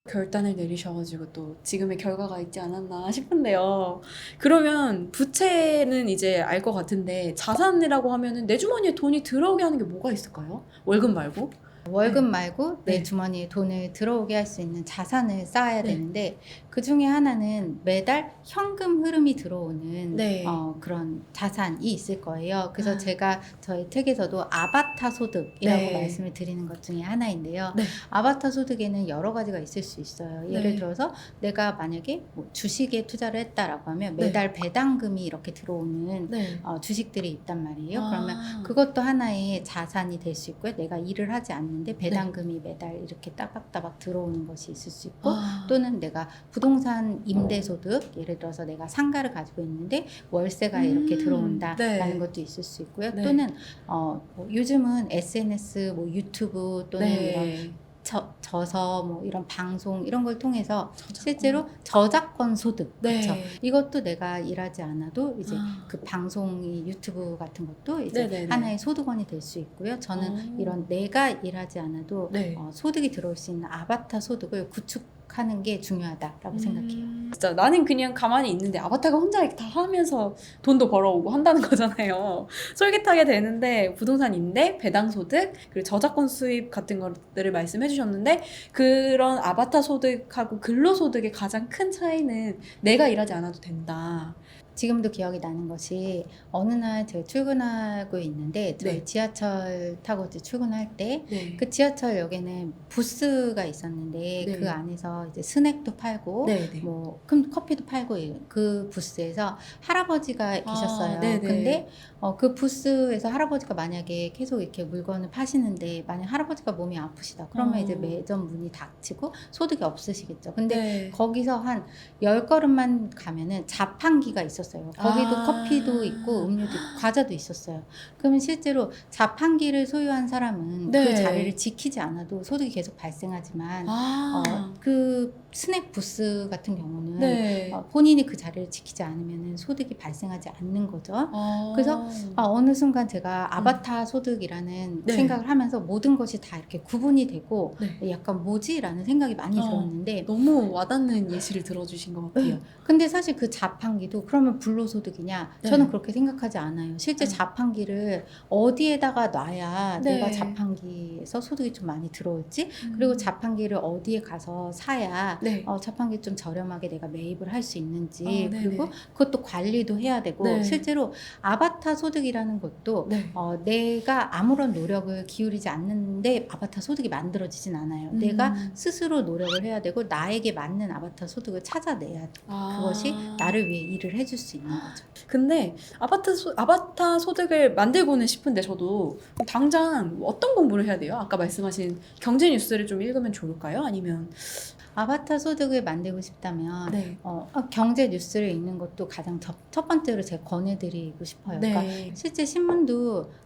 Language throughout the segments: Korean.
결단을 내리셔가지고 또 지금의 결과가 있지 않았나 싶은데요. 그러면 부채는 이제 알 것 같은데 자산이라고 하면은 내 주머니에 돈이 들어오게 하는 게 뭐가 있을까요? 월급 말고? 월급 네. 말고 내 네. 주머니에 돈을 들어오게 할 수 있는 자산을 쌓아야 네. 되는데 그 중에 하나는 매달 현금 흐름이 들어오는 네. 그런 자산이 있을 거예요. 그래서 아. 제가 저희 책에서도 아바타 소득이라고 네. 말씀을 드리는 것 중에 하나인데요. 네. 아바타 소득에는 여러 가지가 있을 수 있어요. 예를 네. 들어서 내가 만약에 뭐 주식에 투자를 했다라고 하면 네. 매달 배당금이 이렇게 들어오는 네. 주식들이 있단 말이에요. 아. 그러면 그것도 하나의 자산이 될 수 있고요. 내가 일을 하지 않는데 배당금이 매달 이렇게 따박따박 들어오는 것이 있을 수 있고 아. 또는 내가 부동산 임대소득, 예를 들어서 내가 상가를 가지고 있는데 월세가 이렇게 들어온다라는 네. 것도 있을 수 있고요. 네. 또는 뭐 요즘은 SNS, 뭐 유튜브 또는 이런 네. 저서 뭐 이런 방송 이런 걸 통해서 저작권. 실제로 저작권 소득, 네. 그렇죠. 이것도 내가 일하지 않아도 이제 아. 그 방송이 유튜브 같은 것도 이제 네네네. 하나의 소득원이 될 수 있고요. 저는 이런 내가 일하지 않아도 네. 소득이 들어올 수 있는 아바타 소득을 구축하는 게 중요하다라고 생각해요. 진짜 나는 그냥 가만히 있는데 아바타가 혼자 이렇게 다 하면서 돈도 벌어오고 한다는 거잖아요. 솔깃하게 되는데 부동산 임대, 배당 소득, 그리고 저작권 수입 같은 것들을 말씀해 주셨는데 그런 아바타 소득하고 근로 소득의 가장 큰 차이는 내가 일하지 않아도 된다. 지금도 기억이 나는 것이 어느 날 제가 출근하고 있는데 저희 네. 지하철 타고 이제 출근할 때 네. 그 지하철역에는 부스가 있었는데 네. 그 안에서 이제 스낵도 팔고 네, 네. 뭐 큰 커피도 팔고 그 부스에서 할아버지가 계셨어요. 네네. 근데 그 부스에서 할아버지가 만약에 계속 이렇게 물건을 파시는데 만약 할아버지가 몸이 아프시다 그러면 이제 매점 문이 닫히고 소득이 없으시겠죠. 근데 네. 거기서 한 10걸음만 가면은 자판기가 있었어요. 거기도 아. 커피도 있고 음료도 있고 과자도 있었어요. 그러면 실제로 자판기를 소유한 사람은 네. 그 자리를 지키지 않아도 소득이 계속 발생하지만 아. 그 스낵 부스 같은 경우는 네. 본인이 그 자리를 지키지 않으면 소득이 발생하지 않는 거죠. 아. 그래서 어느 순간 제가 아바타 소득이라는 네. 생각을 하면서 모든 것이 다 이렇게 구분이 되고 네. 약간 뭐지라는 생각이 많이 들었는데 너무 와닿는 예시를 들어주신 것 같아요. 근데 사실 그 자판기도 그러면 불로소득이냐? 네. 저는 그렇게 생각하지 않아요. 실제 자판기를 어디에다가 놔야 네. 내가 자판기에서 소득이 좀 많이 들어올지 그리고 자판기를 어디에 가서 사야 네. 자판기 좀 저렴하게 내가 매입을 할 수 있는지 네네. 그리고 그것도 관리도 해야 되고 네. 실제로 아바타 소득이라는 것도 네. 내가 아무런 노력을 기울이지 않는데 아바타 소득이 만들어지진 않아요. 내가 스스로 노력을 해야 되고 나에게 맞는 아바타 소득을 찾아내야 그것이 나를 위해 일을 해줄 수 있는 거죠. 근데 아바타 소득을 만들고는 싶은데 저도 당장 어떤 공부를 해야 돼요? 아까 말씀하신 경제 뉴스를 좀 읽으면 좋을까요? 아니면 아바타 소득을 만들고 싶다면 네. 경제 뉴스를 읽는 것도 가장 첫 번째로 제가 권해드리고 싶어요. 네. 그러니까 실제 신문도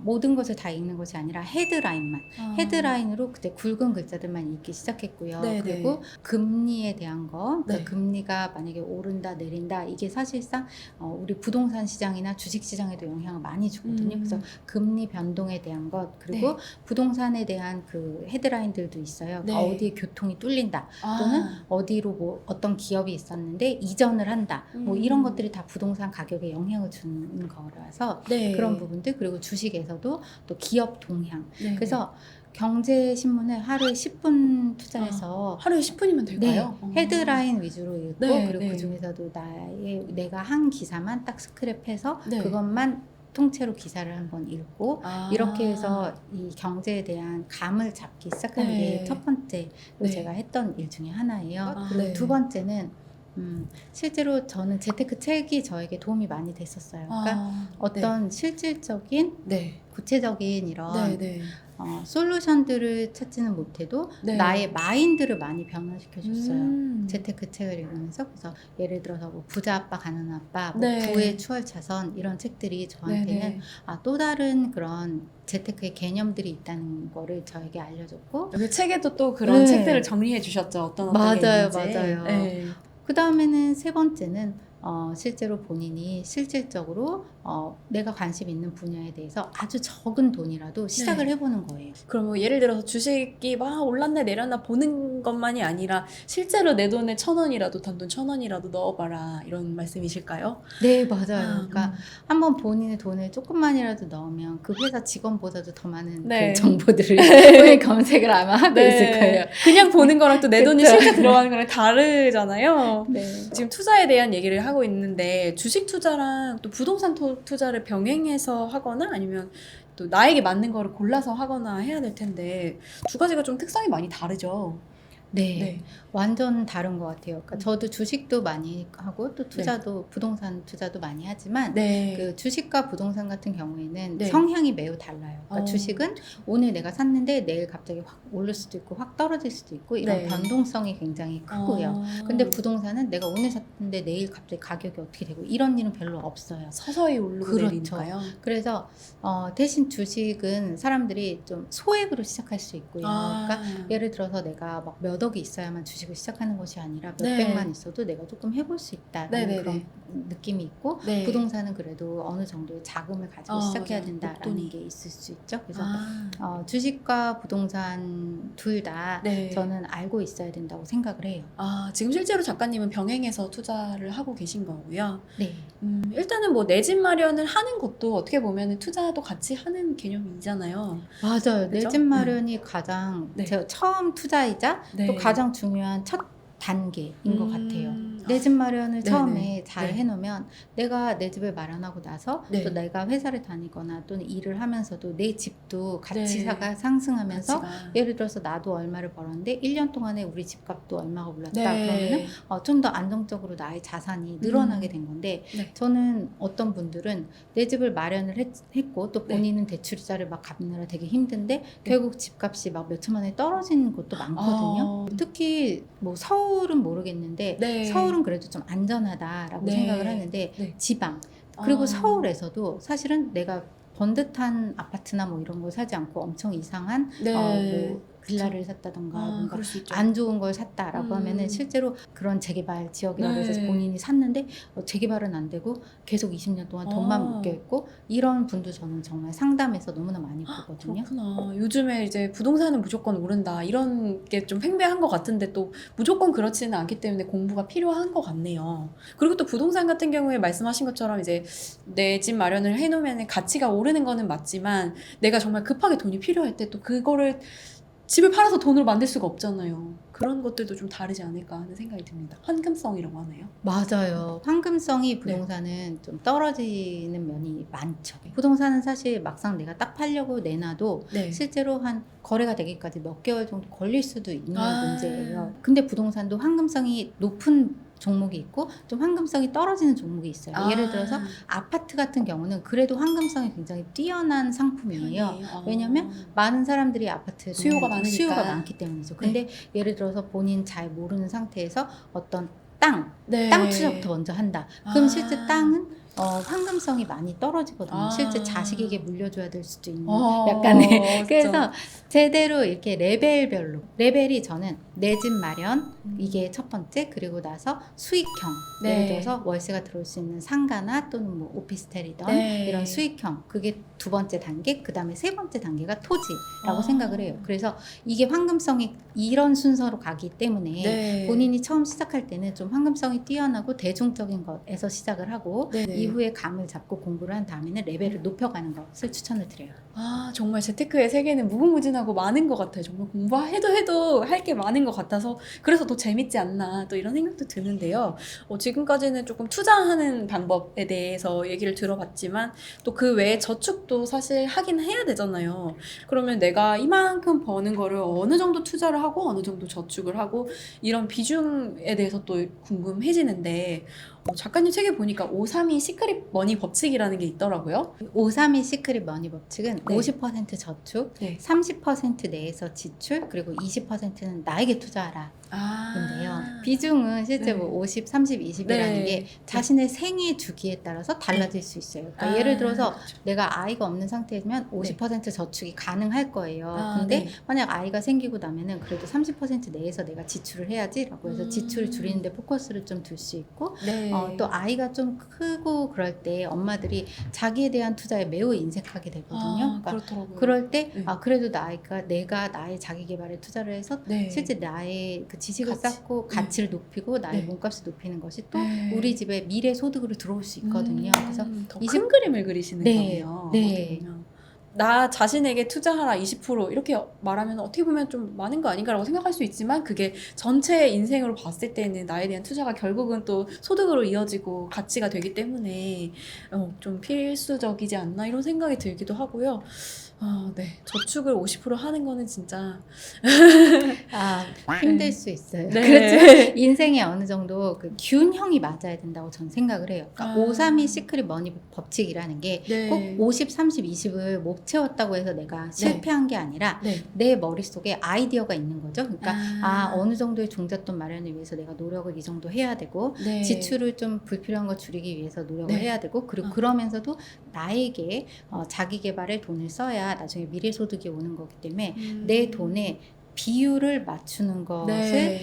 모든 것을 다 읽는 것이 아니라 헤드라인만 헤드라인으로 그때 굵은 글자들만 읽기 시작했고요. 네네. 그리고 금리에 대한 거 네. 그러니까 금리가 만약에 오른다 내린다 이게 사실상 우리 부동산 시장이나 주식 시장에도 영향을 많이 주거든요. 그래서 금리 변동에 대한 것 그리고 네. 부동산에 대한 그 헤드라인들도 있어요. 그러니까 네. 어디에 교통이 뚫린다 또는 어디로 뭐 어떤 기업이 있었는데 이전을 한다 뭐 이런 것들이 다 부동산 가격에 영향을 주는 거라서 네. 그런 부분들 그리고 주식에서도 또 기업 동향 네. 그래서 경제신문을 하루에 10분 투자해서 하루에 10분이면 될까요? 네, 헤드라인 위주로 읽고 네, 그리고 네. 그 중에서도 내가 한 기사만 딱 스크랩해서 네. 그것만 통째로 기사를 한번 읽고 이렇게 해서 이 경제에 대한 감을 잡기 시작하는 네. 게 첫 번째로 네. 제가 했던 일 중에 하나예요. 네. 두 번째는 실제로 저는 재테크 책이 저에게 도움이 많이 됐었어요. 그러니까 어떤 실질적인 네. 구체적인 이런 네. 네. 솔루션들을 찾지는 못해도 네. 나의 마인드를 많이 변화시켜줬어요. 제 재테크 책을 읽으면서 그래서 예를 들어서 뭐 부자 아빠 가난한 아빠 뭐 네. 부의 추월차선 이런 책들이 저한테는 네. 또 다른 그런 재테크의 개념들이 있다는 거를 저에게 알려줬고 여기 책에도 또 그런 네. 책들을 정리해 주셨죠. 어떤 게 맞아요, 있는지. 맞아요. 네. 그 다음에는 세 번째는 실제로 본인이 실질적으로 내가 관심 있는 분야에 대해서 아주 적은 돈이라도 시작을 해보는 거예요. 그럼 뭐 예를 들어서 주식이 막 올랐나 내렸나 보는 것만이 아니라 실제로 내 돈에 1,000원이라도 단돈 1,000원이라도 넣어봐라 이런 말씀이실까요? 네, 맞아요. 그러니까 한번 본인의 돈을 조금만이라도 넣으면 그 회사 직원보다도 더 많은 네. 그 정보들을 본인 검색을 아마 하고 있을 거예요. 그냥 보는 거랑 또 내 돈이 그쵸. 실제 들어가는 거랑 다르잖아요. 네. 지금 투자에 대한 얘기를 하고 있는데 주식 투자랑 또 부동산 투자를 병행해서 하거나 아니면 또 나에게 맞는 거를 골라서 하거나 해야 될 텐데 두 가지가 좀 특성이 많이 다르죠. 네, 완전 다른 것 같아요. 그러니까 저도 주식도 많이 하고 또 네. 투자도 부동산 투자도 많이 하지만 네. 그 주식과 부동산 같은 경우에는 네. 성향이 매우 달라요. 그러니까 주식은 오늘 내가 샀는데 내일 갑자기 확 오를 수도 있고 확 떨어질 수도 있고 이런 네. 변동성이 굉장히 크고요. 근데 부동산은 내가 오늘 샀는데 내일 갑자기 가격이 어떻게 되고 이런 일은 별로 없어요. 서서히 오르고 그렇죠. 내리니까요. 그래서 대신 주식은 사람들이 좀 소액으로 시작할 수 있고요. 그러니까 예를 들어서 내가 막 몇 억이 있어야만 주식을 시작하는 것이 아니라 몇 네. 백만 있어도 내가 조금 해볼 수 있다는 네네네. 그런 느낌이 있고 네. 부동산은 그래도 어느 정도의 자금을 가지고 시작해야 맞아요. 된다라는 목돈이. 게 있을 수 있죠. 그래서 주식과 부동산 둘 다 네. 저는 알고 있어야 된다고 생각을 해요. 지금 실제로 작가님은 병행해서 투자를 하고 계신 거고요. 네. 일단은 뭐 내 집 마련을 하는 것도 어떻게 보면 투자도 같이 하는 개념이잖아요. 맞아요. 내 그죠? 집 마련이 가장 네. 제가 처음 투자이자 네. 또 가장 중요한 첫 단계인 것 같아요. 내 집 마련을 네네. 처음에 잘 네. 해놓으면 내가 내 집을 마련하고 나서 네. 또 내가 회사를 다니거나 또는 일을 하면서도 내 집도 가치가 네. 상승하면서 가치가. 예를 들어서 나도 얼마를 벌었는데 1년 동안에 우리 집값도 얼마가 올랐다 네. 그러면은 좀 더 안정적으로 나의 자산이 늘어나게 된 건데 네. 저는 어떤 분들은 내 집을 마련을 했고 또 네. 본인은 대출이자를 막 갚느라 되게 힘든데 결국 집값이 막 몇 천만 원이 떨어지는 것도 많거든요. 특히 뭐 서울은 모르겠는데 네. 서울은 그래도 좀 안전하다라고 네. 생각을 하는데 네. 지방 그리고 아. 서울에서도 사실은 내가 번듯한 아파트나 뭐 이런 걸 사지 않고 엄청 이상한 네. 뭐 빌라를 샀다던가 뭔가 그럴 수 있죠. 안 좋은 걸 샀다라고 하면은 실제로 그런 재개발 지역이라고 해서 본인이 샀는데 재개발은 안 되고 계속 20년 동안 돈만 묶여 있고 이런 분도 저는 정말 상담에서 너무나 많이 보거든요. 그렇구나. 요즘에 이제 부동산은 무조건 오른다 이런 게 좀 팽배한 것 같은데 또 무조건 그렇지는 않기 때문에 공부가 필요한 것 같네요. 그리고 또 부동산 같은 경우에 말씀하신 것처럼 이제 내 집 마련을 해놓으면 가치가 오르는 거는 맞지만 내가 정말 급하게 돈이 필요할 때 또 그거를 집을 팔아서 돈으로 만들 수가 없잖아요. 그런 것들도 좀 다르지 않을까 하는 생각이 듭니다. 환금성이라고 하네요. 맞아요. 황금성이 부동산은 좀 떨어지는 면이 많죠. 부동산은 사실 막상 내가 딱 팔려고 내놔도 네. 실제로 한 거래가 되기까지 몇 개월 정도 걸릴 수도 있는 아. 문제예요. 근데 부동산도 황금성이 높은 종목이 있고 좀 황금성이 떨어지는 종목이 있어요. 예를 들어서 아파트 같은 경우는 그래도 황금성이 굉장히 뛰어난 상품이에요. 왜냐면 많은 사람들이 아파트는 수요가 많으니까. 수요가 많기 때문이죠. 근데 예를 들어서 본인 잘 모르는 상태에서 어떤 땅 네. 투자부터 먼저 한다. 그럼 아. 실제 땅은 황금성이 많이 떨어지거든요. 아. 실제 자식에게 물려줘야 될 수도 있는 어, 약간의 진짜. 그래서 제대로 이렇게 레벨별로 레벨이 저는 내 집 마련 이게 첫 번째 그리고 나서 수익형 네. 예를 들어서 월세가 들어올 수 있는 상가나 또는 뭐 오피스텔이던 네. 이런 수익형 그게 두 번째 단계 그 다음에 세 번째 단계가 토지라고 생각을 해요. 그래서 이게 황금성이 이런 순서로 가기 때문에 네. 본인이 처음 시작할 때는 좀 황금성이 뛰어나고 대중적인 것에서 시작을 하고 네네. 이후에 감을 잡고 공부를 한 다음에는 레벨을 높여가는 것을 추천을 드려요. 정말 재테크의 세계는 무궁무진하고 많은 것 같아요. 정말 공부해도 할 게 많은 것 같아서 그래서 더 재밌지 않나 또 이런 생각도 드는데요. 지금까지는 조금 투자하는 방법에 대해서 얘기를 들어봤지만 또 그 외에 저축도 사실 하긴 해야 되잖아요. 그러면 내가 이만큼 버는 거를 어느 정도 투자를 하고 어느 정도 저축을 하고 이런 비중에 대해서 또 궁금해지는데 작가님 책에 보니까 532 시크릿 머니 법칙이라는 게 있더라고요. 532 시크릿 머니 법칙은 네. 50% 저축, 네. 30% 내에서 지출, 그리고 20%는 나에게 투자하라. 비중은 실제 네. 뭐 50, 30, 20이라는 네. 게 자신의 생애 주기에 따라서 달라질 수 있어요. 그러니까 예를 들어서 그렇죠. 내가 아이가 없는 상태면 50% 저축이 가능할 거예요. 근데 네. 만약 아이가 생기고 나면은 그래도 30% 내에서 내가 지출을 해야지라고 해서 지출을 줄이는데 포커스를 좀 둘 수 있고 네. 또 아이가 좀 크고 그럴 때 엄마들이 자기에 대한 투자에 매우 인색하게 되거든요. 그러니까 그렇더라고요. 그럴 때 네. 그래도 내가 나의 자기 개발에 투자를 해서 네. 실제 나의 그 지식을 가치. 쌓고 가치를 높이고 나의 네. 몸값을 높이는 것이 또 네. 우리 집에 미래 소득으로 들어올 수 있거든요. 그래서 더 20 큰 그림을 그리시는 네. 거네요. 네. 어떻게 보면. 나 자신에게 투자하라 20% 이렇게 말하면 어떻게 보면 좀 많은 거 아닌가라고 생각할 수 있지만 그게 전체 인생으로 봤을 때는 나에 대한 투자가 결국은 또 소득으로 이어지고 가치가 되기 때문에 좀 필수적이지 않나 이런 생각이 들기도 하고요. 네. 저축을 50% 하는 거는 진짜 힘들 수 있어요. 네. 그렇지만 인생에 어느 정도 그 균형이 맞아야 된다고 저는 생각을 해요. 그러니까 532 시크릿 머니 법칙이라는 게 꼭 50, 30, 20을 못 채웠다고 해서 내가 실패한 게 아니라 네. 내 머릿속에 아이디어가 있는 거죠. 그러니까 아. 어느 정도의 종잣돈 마련을 위해서 내가 노력을 이 정도 해야 되고 네. 지출을 좀 불필요한 거 줄이기 위해서 노력을 네. 해야 되고 그리고 그러면서도 나에게 자기 개발에 돈을 써야 나중에 미래 소득이 오는 거기 때문에 내 돈에 비율을 맞추는 것을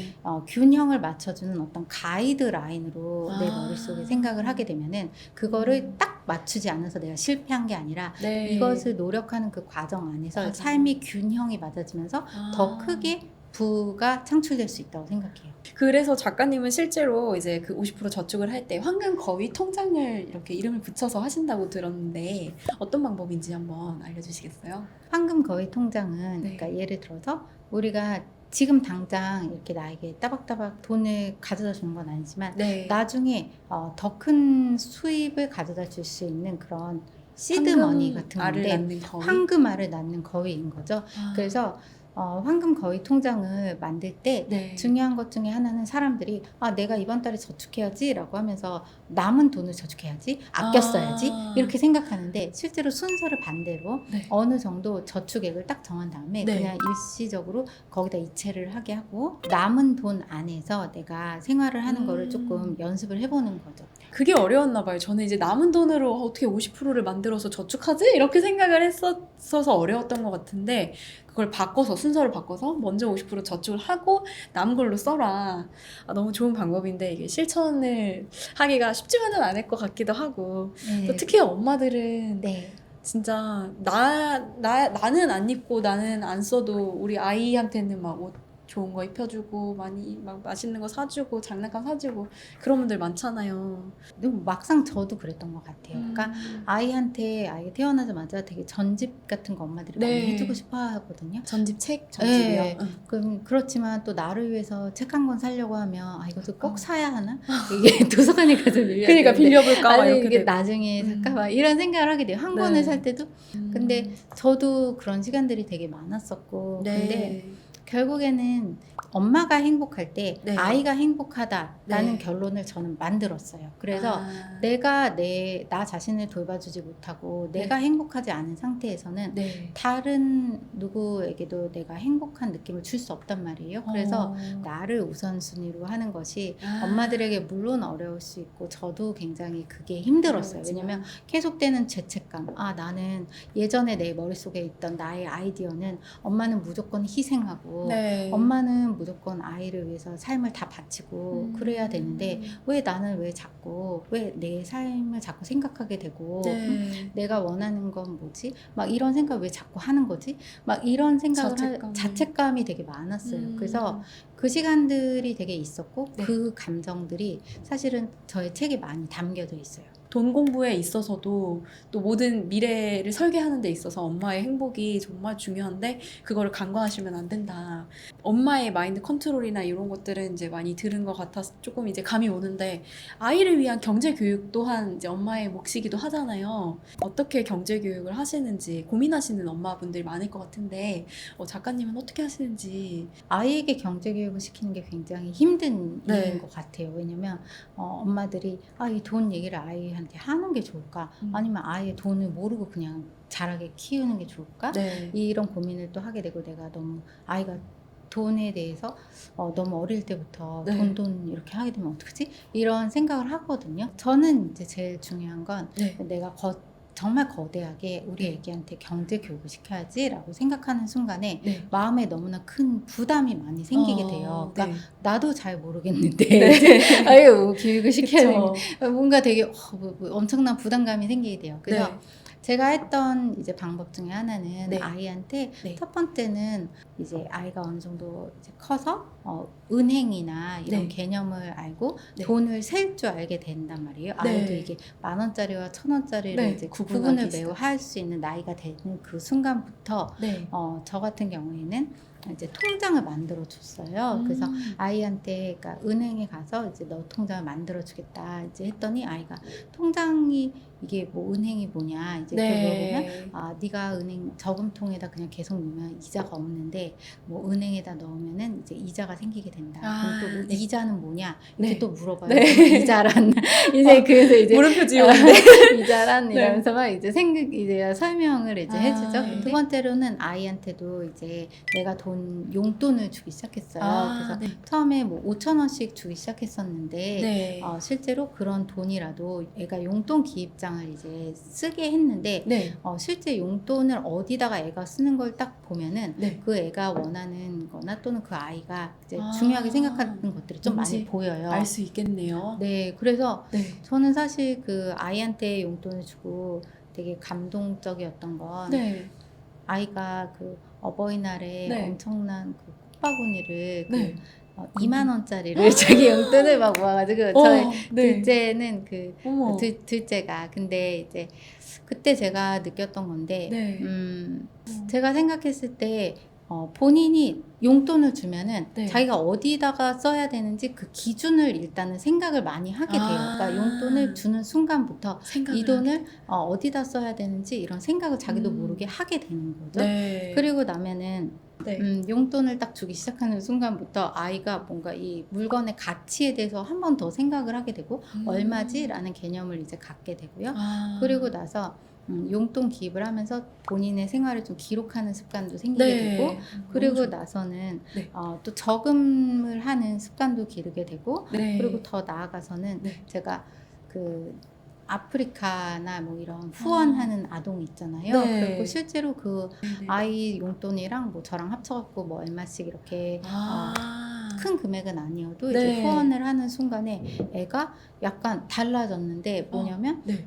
균형을 맞춰주는 어떤 가이드라인으로 내 머릿속에 생각을 하게 되면은 그거를 딱 맞추지 않아서 내가 실패한 게 아니라 이것을 노력하는 그 과정 안에서 맞아. 삶의 균형이 맞아지면서 더 크게 부가 창출될 수 있다고 생각해요. 그래서 작가님은 실제로 이제 그 50% 저축을 할 때 황금 거위 통장을 이렇게 이름을 붙여서 하신다고 들었는데 어떤 방법인지 한번 알려주시겠어요? 황금 거위 통장은 그러니까 예를 들어서 우리가 지금 당장 이렇게 나에게 따박따박 돈을 가져다 주는 건 아니지만 나중에 더 큰 수입을 가져다 줄 수 있는 그런 시드머니 같은 건데 황금알을 낳는 거위인 거죠. 그래서 황금 거위 통장을 만들 때 중요한 것 중에 하나는 사람들이 내가 이번 달에 저축해야지 라고 하면서 남은 돈을 저축해야지 아껴 써야지 이렇게 생각하는데 실제로 순서를 반대로 어느 정도 저축액을 딱 정한 다음에 그냥 일시적으로 거기다 이체를 하게 하고 남은 돈 안에서 내가 생활을 하는 거를 조금 연습을 해보는 거죠. 그게 어려웠나 봐요. 저는 이제 남은 돈으로 어떻게 50%를 만들어서 저축하지? 이렇게 생각을 했었어서 어려웠던 것 같은데 그걸 바꿔서 순서를 바꿔서 먼저 50% 저축을 하고 남은 걸로 써라. 너무 좋은 방법인데 이게 실천을 하기가 쉽지만은 않을 것 같기도 하고 또 특히 엄마들은 진짜 나는 안 입고 나는 안 써도 우리 아이한테는 막 옷 좋은 거 입혀주고 많이 막 맛있는 거 사주고 장난감 사주고 그런 분들 많잖아요. 막상 저도 그랬던 것 같아요. 그러니까 아이가 태어나자마자 되게 전집 같은 거 엄마들이 많이 해주고 싶어 하거든요. 전집이요? 그렇지만 또 나를 위해서 책 한 권 사려고 하면 이것도 꼭 사야 하나? 이게 도서관에 가서 빌려야 그러니까 빌려볼까 봐 이렇게 이게 나중에 살까 봐 이런 생각을 하게 돼요. 한 권을 살 때도. 근데 저도 그런 시간들이 되게 많았었고 근데 결국에는 엄마가 행복할 때 아이가 행복하다라는 결론을 저는 만들었어요. 그래서 내가 나 자신을 돌봐주지 못하고 내가 행복하지 않은 상태에서는 다른 누구에게도 내가 행복한 느낌을 줄 수 없단 말이에요. 그래서 나를 우선순위로 하는 것이 엄마들에게 물론 어려울 수 있고 저도 굉장히 그게 힘들었어요. 왜냐면 계속되는 죄책감. 나는 예전에 내 머릿속에 있던 나의 아이디어는 엄마는 무조건 희생하고 엄마는 무조건 아이를 위해서 삶을 다 바치고 그래야 되는데 왜 나는 왜 내 삶을 자꾸 생각하게 되고 내가 원하는 건 뭐지? 막 이런 생각 왜 자꾸 하는 거지? 막 이런 생각을 자책감이 되게 많았어요. 그래서 그 시간들이 되게 있었고 그 감정들이 사실은 저의 책에 많이 담겨져 있어요. 돈 공부에 있어서도 또 모든 미래를 설계하는 데 있어서 엄마의 행복이 정말 중요한데 그거를 간과하시면 안 된다. 엄마의 마인드 컨트롤이나 이런 것들은 이제 많이 들은 것 같아서 조금 이제 감이 오는데 아이를 위한 경제 교육 또한 이제 엄마의 몫이기도 하잖아요. 어떻게 경제 교육을 하시는지 고민하시는 엄마분들이 많을 것 같은데 작가님은 어떻게 하시는지. 아이에게 경제 교육을 시키는 게 굉장히 힘든 일인 것 같아요. 왜냐면 엄마들이 이 돈 얘기를 아이한테 하는 게 좋을까? 아니면 아이의 돈을 모르고 그냥 자라게 키우는 게 좋을까? 이런 고민을 또 하게 되고 내가 너무 아이가 돈에 대해서 너무 어릴 때부터 네. 돈 이렇게 하게 되면 어떡하지? 이런 생각을 하거든요. 저는 이제 제일 중요한 건 네. 내가 정말 거대하게 우리 네. 애기한테 경제 교육을 시켜야지라고 생각하는 순간에 네. 마음에 너무나 큰 부담이 많이 생기게 돼요. 그러니까 네. 나도 잘 모르겠는데 네. 아유 교육을 시켜야 그쵸. 되는 뭔가 되게 뭐 엄청난 부담감이 생기게 돼요. 그래서 네. 제가 했던 이제 방법 중에 하나는 네. 아이한테 네. 첫 번째는 이제 아이가 어느 정도 이제 커서 은행이나 이런 네. 개념을 알고 네. 돈을 셀 줄 알게 된단 말이에요. 네. 아이도 이게 10,000원짜리와 1,000원짜리를 네. 이제 구분하기 구분을 매우 시작. 할 수 있는 나이가 되는 그 순간부터 네. 저 같은 경우에는 이제 통장을 만들어 줬어요. 그래서 아이한테 그러니까 은행에 가서 이제 너 통장을 만들어 주겠다 이제 했더니 아이가 통장이 이게 뭐 은행이 뭐냐 이제 네. 물어보면 네가 은행 저금통에다 그냥 계속 넣으면 이자가 없는데 뭐 은행에다 넣으면은 이제 이자가 생기게 된다. 그럼 또 네. 이자는 뭐냐 이렇게 네. 또 물어봐요. 네. 이자란 이제 그래서 이제 물음표 지우는데. 이자란 네. 이러면서 막 이제 이제 설명을 이제 해주죠. 네. 두 번째로는 아이한테도 이제 내가 용돈을 주기 시작했어요. 그래서 네. 처음에 뭐 5,000원씩 주기 시작했었는데 네. 실제로 그런 돈이라도 애가 용돈 기입장을 이제 쓰게 했는데 네. 실제 용돈을 어디다가 애가 쓰는 걸 딱 보면은 네. 그 애가 원하는 거나 또는 그 아이가 이제 중요하게 생각하는 것들이 좀 많이 뭔지 보여요. 알 수 있겠네요. 네, 그래서 네. 저는 사실 그 아이한테 용돈을 주고 되게 감동적이었던 건 네. 아이가 그 어버이날에 네. 엄청난 그 꽃바구니를 네. 2만 원짜리를 자기 용돈을 막 모아가지고 저희 네. 둘째는 그 어머. 둘째가 근데 이제 그때 제가 느꼈던 건데 네. 제가 생각했을 때 본인이 용돈을 주면은 네. 자기가 어디다가 써야 되는지 그 기준을 일단은 생각을 많이 하게 돼요. 그러니까 용돈을 주는 순간부터 이 돈을 어디다 써야 되는지 이런 생각을 자기도 모르게 하게 되는 거죠. 네. 그리고 나면은 네. 용돈을 딱 주기 시작하는 순간부터 아이가 뭔가 이 물건의 가치에 대해서 한 번 더 생각을 하게 되고 얼마지라는 개념을 이제 갖게 되고요. 그리고 나서 용돈 기입을 하면서 본인의 생활을 좀 기록하는 습관도 생기게 네. 되고 그리고 나서는 네. 또 저금을 하는 습관도 기르게 되고 네. 그리고 더 나아가서는 네. 제가 그 아프리카나 뭐 이런 후원하는 아동 있잖아요. 네. 그리고 실제로 그 네. 아이 용돈이랑 뭐 저랑 합쳐갖고 뭐 얼마씩 이렇게 큰 금액은 아니어도 이제 네. 후원을 하는 순간에 애가 약간 달라졌는데 뭐냐면 네.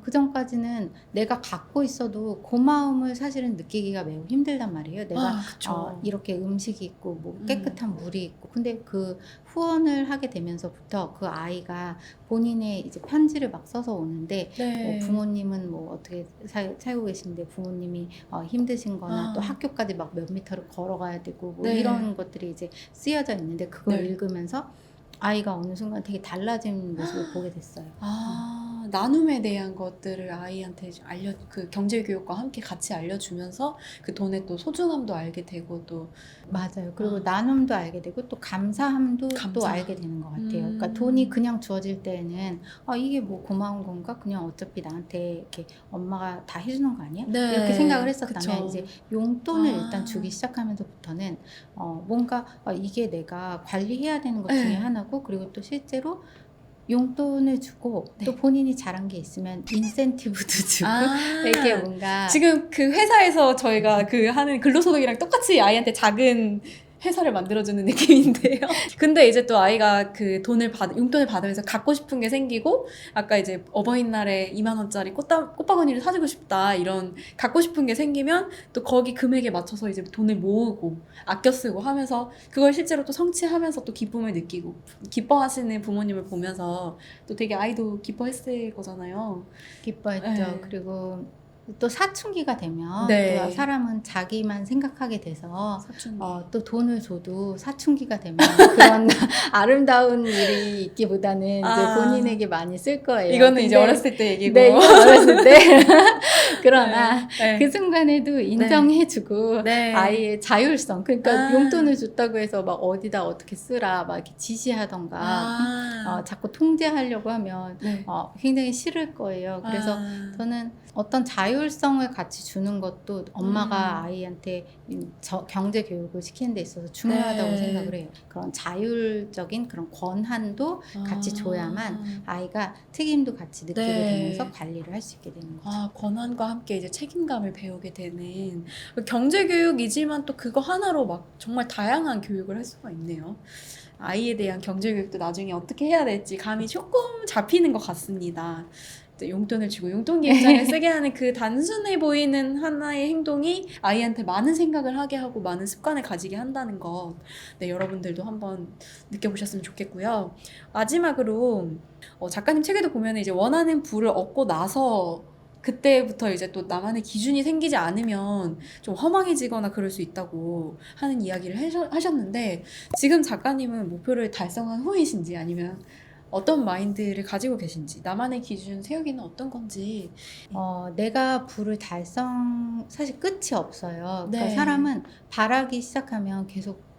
그 전까지는 내가 갖고 있어도 고마움을 사실은 느끼기가 매우 힘들단 말이에요. 내가 그쵸. 이렇게 음식이 있고 뭐 깨끗한 물이 있고 근데 그 후원을 하게 되면서부터 그 아이가 본인의 이제 편지를 막 써서 오는데 네. 부모님은 뭐 어떻게 살고 계신데 부모님이 힘드신 거나 또 학교까지 막 몇 미터를 걸어가야 되고 뭐 네. 이런 것들이 이제 쓰여져 있는데 그걸 네. 읽으면서 아이가 어느 순간 되게 달라진 모습을 보게 됐어요. 나눔에 대한 것들을 아이한테 그 경제교육과 함께 같이 알려주면서 그 돈의 또 소중함도 알게 되고 또 맞아요. 그리고 나눔도 알게 되고 또 감사함도 또 알게 되는 것 같아요. 그러니까 돈이 그냥 주어질 때는 이게 뭐 고마운 건가? 그냥 어차피 나한테 이렇게 엄마가 다 해주는 거 아니야? 네. 이렇게 생각을 했었다면 그쵸. 이제 용돈을 일단 주기 시작하면서부터는 뭔가 이게 내가 관리해야 되는 것 중에 네. 하나고 그리고 또 실제로 용돈을 주고 네. 또 본인이 잘한 게 있으면 인센티브도 주고 이렇게 뭔가 지금 그 회사에서 저희가 그 하는 근로소득이랑 똑같이 아이한테 작은 회사를 만들어주는 느낌인데요. 근데 이제 또 아이가 그 용돈을 받으면서 갖고 싶은 게 생기고, 아까 이제 어버이날에 2만 원짜리 꽃바구니를 사주고 싶다, 이런 갖고 싶은 게 생기면 또 거기 금액에 맞춰서 이제 돈을 모으고 아껴 쓰고 하면서 그걸 실제로 또 성취하면서 또 기쁨을 느끼고 기뻐하시는 부모님을 보면서 또 되게 아이도 기뻐했을 거잖아요. 기뻐했죠. 네. 그리고 또 사춘기가 되면 네. 또 사람은 자기만 생각하게 돼서 사춘기. 또 돈을 줘도 사춘기가 되면 그런 아름다운 일이 있기보다는 이제 본인에게 많이 쓸 거예요. 이거는 이제 근데 어렸을 때 얘기고. 네, 이거 어렸을 때. 그러나 네. 그 순간에도 인정해주고 네. 아이의 자율성, 그러니까 아. 용돈을 줬다고 해서 막 어디다 어떻게 쓰라 막 이렇게 지시하던가 자꾸 통제하려고 하면 네. 굉장히 싫을 거예요. 그래서 저는 어떤 자율성을 같이 주는 것도 엄마가 아이한테 경제 교육을 시키는 데 있어서 중요하다고 네. 생각을 해요. 그런 자율적인 그런 권한도 같이 줘야만 아이가 책임도 같이 느끼게 네. 되면서 관리를 할 수 있게 되는 거죠. 권한과 함께 이제 책임감을 배우게 되는 경제 교육이지만 또 그거 하나로 막 정말 다양한 교육을 할 수가 있네요. 아이에 대한 경제 교육도 나중에 어떻게 해야 될지 감이 조금 잡히는 것 같습니다. 이제 용돈을 주고 용돈 기획장을 쓰게 하는 그 단순해 보이는 하나의 행동이 아이한테 많은 생각을 하게 하고 많은 습관을 가지게 한다는 것, 네, 여러분들도 한번 느껴보셨으면 좋겠고요. 마지막으로 작가님 책에도 보면 이제 원하는 부를 얻고 나서 그때부터 이제 또 나만의 기준이 생기지 않으면 좀 허망해지거나 그럴 수 있다고 하는 이야기를 하셨는데, 지금 작가님은 목표를 달성한 후이신지 아니면 어떤 마인드를 가지고 계신지, 나만의 기준 세우기는 어떤 건지. 내가 부를 사실 끝이 없어요. 그러니까 네. 사람은 바라기 시작하면 계속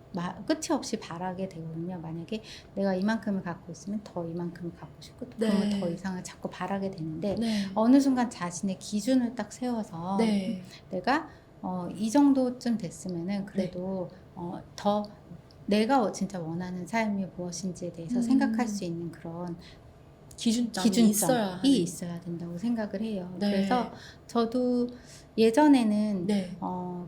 끝이 없이 바라게 되거든요. 만약에 내가 이만큼을 갖고 있으면 더 이만큼을 갖고 싶고 또 그러면 네. 더 이상을 자꾸 바라게 되는데 네. 어느 순간 자신의 기준을 딱 세워서 네. 내가 이 정도쯤 됐으면은 그래도 더 내가 진짜 원하는 삶이 무엇인지에 대해서 생각할 수 있는 그런 기준점이 있어야 된다고 생각을 해요. 네. 그래서 저도 예전에는 네.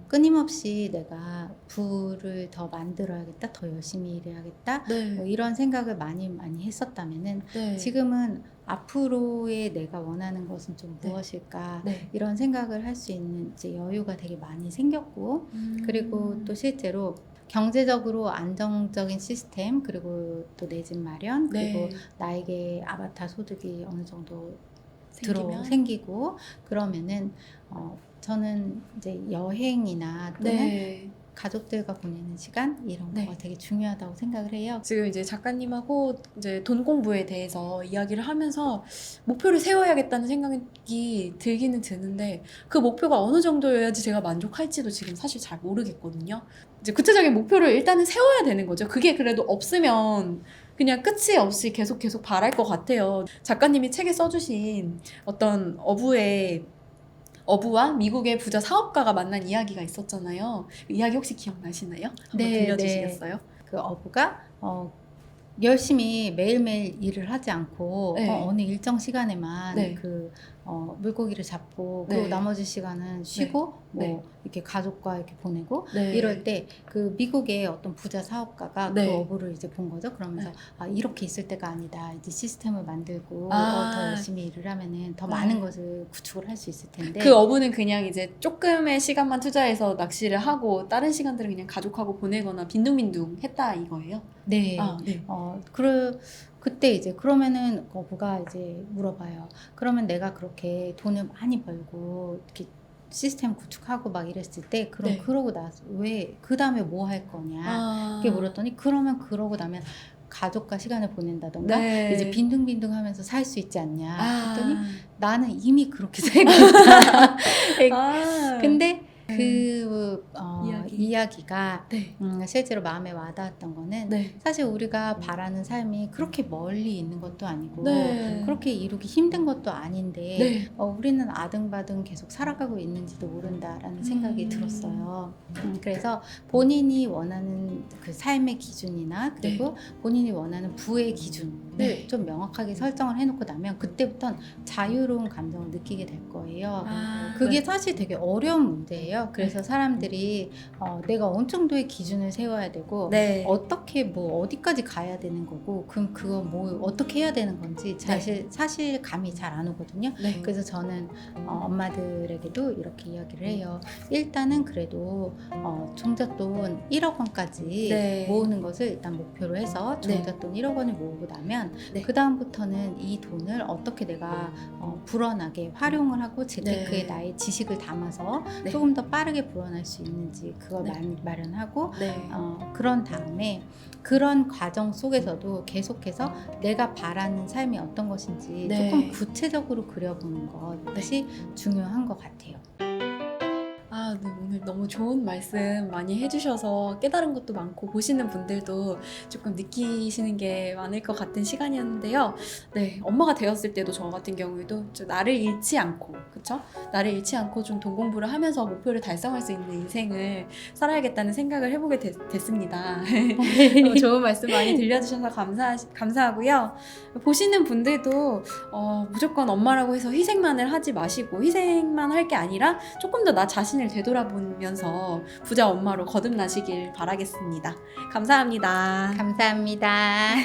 끊임없이 내가 부를 더 만들어야겠다, 더 열심히 일해야겠다, 네. 뭐 이런 생각을 많이 했었다면은 네. 지금은 앞으로의 내가 원하는 것은 좀 네. 무엇일까 네. 이런 생각을 할 수 있는 이제 여유가 되게 많이 생겼고 그리고 또 실제로 경제적으로 안정적인 시스템 그리고 또 내 집 마련 그리고 네. 나에게 아바타 소득이 어느 정도 생기면? 생기고 그러면은 저는 이제 여행이나 또는 네. 가족들과 보내는 시간 이런 네. 거가 되게 중요하다고 생각을 해요. 지금 이제 작가님하고 이제 돈 공부에 대해서 이야기를 하면서 목표를 세워야겠다는 생각이 들기는 드는데, 그 목표가 어느 정도여야지 제가 만족할지도 지금 사실 잘 모르겠거든요. 이제 구체적인 목표를 일단은 세워야 되는 거죠. 그게 그래도 없으면 그냥 끝이 없이 계속 바랄 것 같아요. 작가님이 책에 써주신 어떤 어부와 미국의 부자 사업가가 만난 이야기가 있었잖아요. 그 이야기 혹시 기억나시나요? 한번 네, 들려주시겠어요? 그 어부가 열심히 매일매일 일을 하지 않고 네. 어느 일정 시간에만 네. 그 물고기를 잡고 네. 그리고 나머지 시간은 쉬고 네. 뭐 이렇게 가족과 이렇게 보내고 네. 이럴 때 그 미국의 어떤 부자 사업가가 네. 그 어부를 이제 본 거죠. 그러면서 네. 이렇게 있을 때가 아니다. 이제 시스템을 만들고 아. 더 열심히 일을 하면은 더 네. 많은 것을 구축을 할 수 있을 텐데 그 어부는 그냥 이제 조금의 시간만 투자해서 낚시를 하고 다른 시간들은 그냥 가족하고 보내거나 빈둥빈둥 했다 이거예요? 네. 네. 그때 이제 그러면은 어부가 이제 물어봐요. 그러면 내가 그렇게 돈을 많이 벌고 이렇게 시스템 구축하고 막 이랬을 때 그럼 네. 그러고 나서 왜 그 다음에 뭐 할 거냐 이렇게 물었더니 그러면 그러고 나면 가족과 시간을 보낸다던가 네. 이제 빈둥빈둥 하면서 살 수 있지 않냐 했더니 아. 나는 이미 그렇게 살고 있다. 아. 근데 네. 그 이야기가 네. 실제로 마음에 와닿았던 거는 네. 사실 우리가 바라는 삶이 그렇게 멀리 있는 것도 아니고 네. 그렇게 이루기 힘든 것도 아닌데 네. 우리는 아등바등 계속 살아가고 있는지도 모른다라는 생각이 들었어요. 그래서 본인이 원하는 그 삶의 기준이나 그리고 본인이 원하는 부의 기준을 네. 좀 명확하게 설정을 해놓고 나면 그때부터는 자유로운 감정을 느끼게 될 거예요. 그게 사실 되게 어려운 문제예요. 그래서 사람들이 내가 어느 정도의 기준을 세워야 되고 네. 어떻게 뭐 어디까지 가야 되는 거고 그럼 그거 뭐 어떻게 해야 되는 건지 사실 감이 잘 안 오거든요. 네. 그래서 저는 엄마들에게도 이렇게 이야기를 해요. 일단은 그래도 종잣돈 1억 원까지 네. 모으는 것을 일단 목표로 해서 종잣돈 1억 원을 모으고 나면 하면 네. 그 다음부터는 이 돈을 어떻게 내가 불어나게 활용을 하고 재테크에 네. 나의 지식을 담아서 네. 조금 더 빠르게 불어날 수 있는지 그걸 네. 마련하고 네. 그런 다음에 그런 과정 속에서도 계속해서 내가 바라는 삶이 어떤 것인지 네. 조금 구체적으로 그려보는 것이 중요한 것 같아요. 네, 오늘 너무 좋은 말씀 많이 해주셔서 깨달은 것도 많고 보시는 분들도 조금 느끼시는 게 많을 것 같은 시간이었는데요. 네, 엄마가 되었을 때도 저 같은 경우에도 좀 나를 잃지 않고, 그쵸? 나를 잃지 않고 좀 돈 공부를 하면서 목표를 달성할 수 있는 인생을 살아야겠다는 생각을 해보게 됐습니다. 너무 좋은 말씀 많이 들려주셔서 감사하고요. 보시는 분들도 무조건 엄마라고 해서 희생만을 하지 마시고 희생만 할 게 아니라 조금 더 나 자신을 되돌아보면서 부자 엄마로 거듭나시길 바라겠습니다. 감사합니다. 감사합니다.